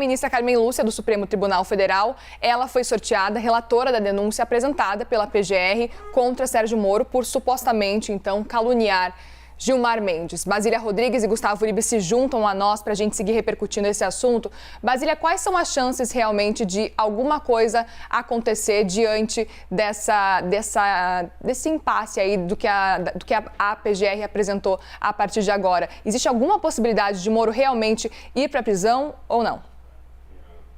ministra Carmen Lúcia, do Supremo Tribunal Federal, ela foi sorteada relatora da denúncia apresentada pela PGR contra Sérgio Moro por supostamente, então, caluniar Gilmar Mendes. Basília Rodrigues e Gustavo Uribe se juntam a nós para a gente seguir repercutindo esse assunto. Basília, quais são as chances realmente de alguma coisa acontecer diante desse impasse aí do que a PGR apresentou a partir de agora? Existe alguma possibilidade de Moro realmente ir para a prisão ou não?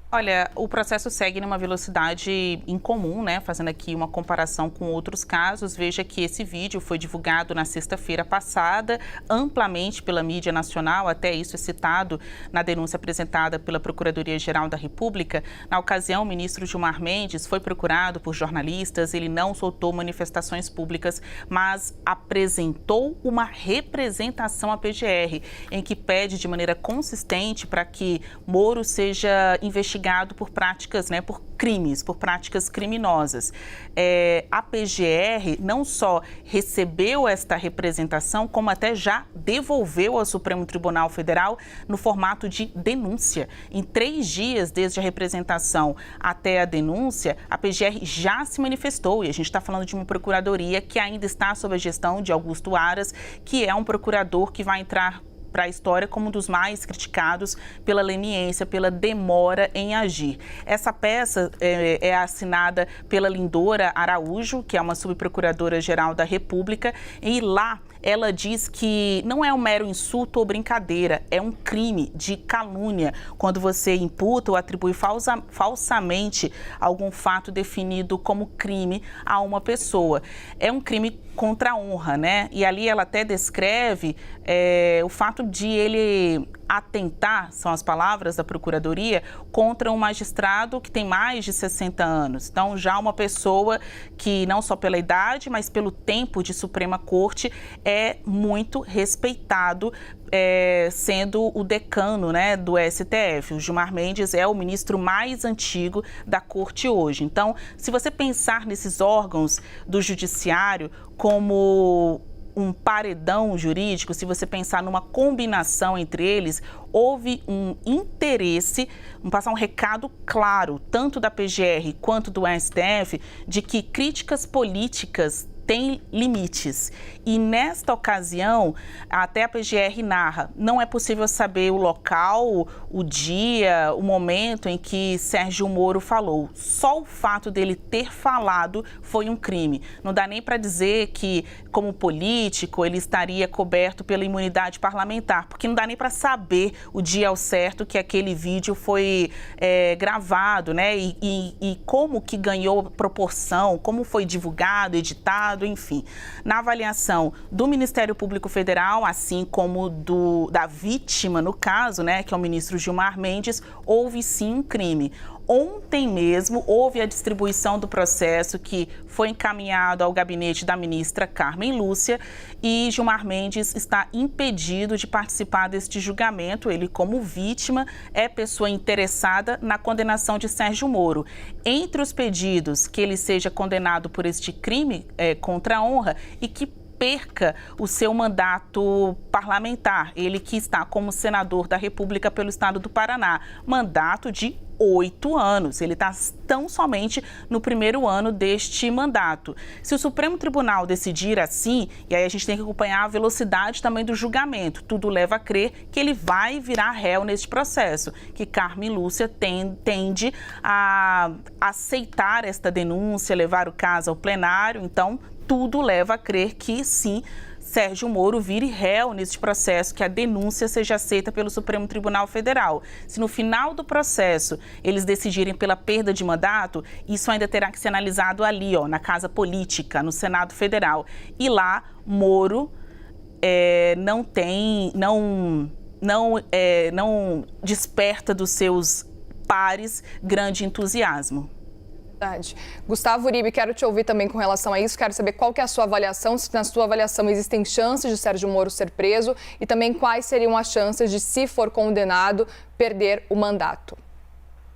Olha, o processo segue numa velocidade incomum, né? Fazendo aqui uma comparação com outros casos. Veja que esse vídeo foi divulgado na sexta-feira passada, amplamente pela mídia nacional, até isso é citado na denúncia apresentada pela Procuradoria-Geral da República. Na ocasião, o ministro Gilmar Mendes foi procurado por jornalistas, ele não soltou manifestações públicas, mas apresentou uma representação à PGR, em que pede de maneira consistente para que Moro seja investigado por práticas, por crimes, por práticas criminosas. A PGR não só recebeu esta representação, como até já devolveu ao Supremo Tribunal Federal no formato de denúncia. Em 3 dias desde a representação até a denúncia, a PGR já se manifestou, e a gente está falando de uma procuradoria que ainda está sob a gestão de Augusto Aras, que é um procurador que vai entrar para a história como um dos mais criticados pela leniência, pela demora em agir. Essa peça é assinada pela Lindora Araújo, que é uma subprocuradora-geral da República, e lá ela diz que não é um mero insulto ou brincadeira, é um crime de calúnia, quando você imputa ou atribui falsamente algum fato definido como crime a uma pessoa. É um crime contra a honra, né? E ali ela até descreve o fato de ele atentar, são as palavras da Procuradoria, contra um magistrado que tem mais de 60 anos. Então, já uma pessoa que, não só pela idade, mas pelo tempo de Suprema Corte, é muito respeitado, sendo o decano, do STF. O Gilmar Mendes é o ministro mais antigo da Corte hoje. Então, se você pensar nesses órgãos do Judiciário como um paredão jurídico, se você pensar numa combinação entre eles, houve um interesse, passar um recado claro, tanto da PGR quanto do STF, de que críticas políticas têm limites. E nesta ocasião, até a PGR narra, não é possível saber o local, o dia, o momento em que Sérgio Moro falou. Só o fato dele ter falado foi um crime. Não dá nem para dizer que, como político, ele estaria coberto pela imunidade parlamentar, porque não dá nem para saber o dia ao certo que aquele vídeo foi gravado, e como que ganhou proporção, como foi divulgado, editado, enfim. Na avaliação do Ministério Público Federal, assim como da vítima, no caso, que é o ministro Gilmar Mendes, houve sim um crime. Ontem mesmo houve a distribuição do processo que foi encaminhado ao gabinete da ministra Carmen Lúcia e Gilmar Mendes está impedido de participar deste julgamento. Ele, como vítima, é pessoa interessada na condenação de Sérgio Moro. Entre os pedidos, que ele seja condenado por este crime contra a honra e que perca o seu mandato parlamentar. Ele que está como senador da República pelo estado do Paraná. Mandato de 8 anos. Ele está tão somente no primeiro ano deste mandato. Se o Supremo Tribunal decidir assim, e aí a gente tem que acompanhar a velocidade também do julgamento, tudo leva a crer que ele vai virar réu neste processo, que Carmen Lúcia tende a aceitar esta denúncia, levar o caso ao plenário, então tudo leva a crer que sim, Sérgio Moro vire réu nesse processo, que a denúncia seja aceita pelo Supremo Tribunal Federal. Se no final do processo eles decidirem pela perda de mandato, isso ainda terá que ser analisado ali, na Casa Política, no Senado Federal. E lá, Moro não desperta dos seus pares grande entusiasmo. Verdade. Gustavo Uribe, quero te ouvir também com relação a isso. Quero saber qual que é a sua avaliação, se na sua avaliação existem chances de Sérgio Moro ser preso e também quais seriam as chances de, se for condenado, perder o mandato.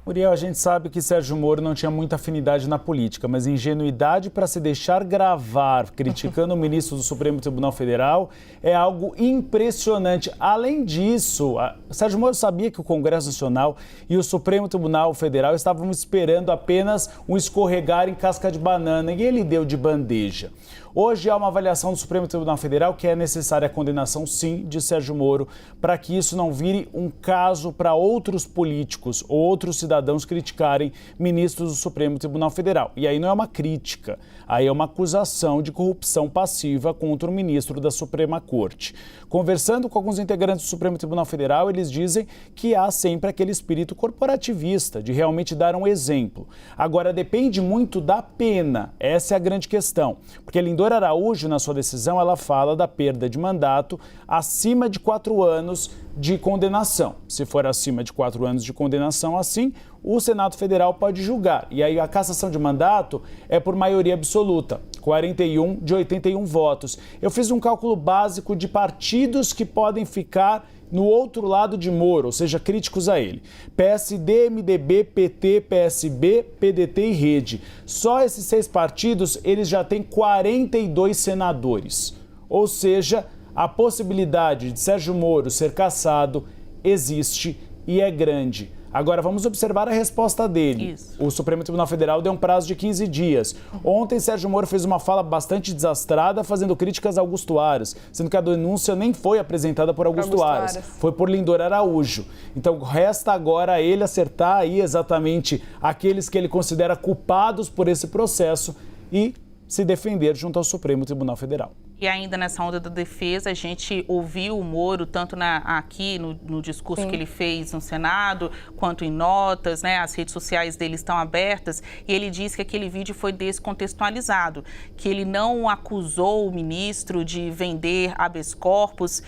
Muriel, a gente sabe que Sérgio Moro não tinha muita afinidade na política, mas ingenuidade para se deixar gravar criticando o ministro do Supremo Tribunal Federal é algo impressionante. Além disso, Sérgio Moro sabia que o Congresso Nacional e o Supremo Tribunal Federal estavam esperando apenas um escorregar em casca de banana e ele deu de bandeja. Hoje há uma avaliação do Supremo Tribunal Federal que é necessária a condenação, sim, de Sérgio Moro, para que isso não vire um caso para outros políticos ou outros cidadãos criticarem ministros do Supremo Tribunal Federal. E aí não é uma crítica, aí é uma acusação de corrupção passiva contra o ministro da Suprema Corte. Conversando com alguns integrantes do Supremo Tribunal Federal, eles dizem que há sempre aquele espírito corporativista, de realmente dar um exemplo. Agora, depende muito da pena, essa é a grande questão, porque Lindor Araújo, na sua decisão, ela fala da perda de mandato acima de 4 anos de condenação. Se for acima de 4 anos de condenação, assim, o Senado Federal pode julgar. E aí a cassação de mandato é por maioria absoluta, 41 de 81 votos. Eu fiz um cálculo básico de partidos que podem ficar no outro lado de Moro, ou seja, críticos a ele. PSD, MDB, PT, PSB, PDT e Rede. Só esses 6 partidos, eles já têm 42 senadores. Ou seja, a possibilidade de Sérgio Moro ser cassado existe e é grande. Agora, vamos observar a resposta dele. Isso. O Supremo Tribunal Federal deu um prazo de 15 dias. Ontem, Sérgio Moro fez uma fala bastante desastrada, fazendo críticas a Augusto Aras, sendo que a denúncia nem foi apresentada por Augusto Aras, foi por Lindor Araújo. Então, resta agora a ele acertar aí exatamente aqueles que ele considera culpados por esse processo e se defender junto ao Supremo Tribunal Federal. E ainda nessa onda da defesa, a gente ouviu o Moro, tanto aqui no discurso que ele fez no Senado, quanto em notas, né? As redes sociais dele estão abertas, e ele disse que aquele vídeo foi descontextualizado, que ele não acusou o ministro de vender habeas corpus.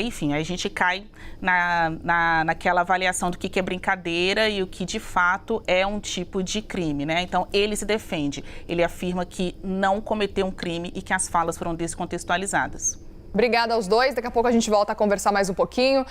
Enfim, a gente cai naquela avaliação do que é brincadeira e o que de fato é um tipo de crime, né? Então, ele se defende, ele afirma que não cometeu um crime e que as falas foram descontextualizadas. Obrigada aos dois. Daqui a pouco a gente volta a conversar mais um pouquinho.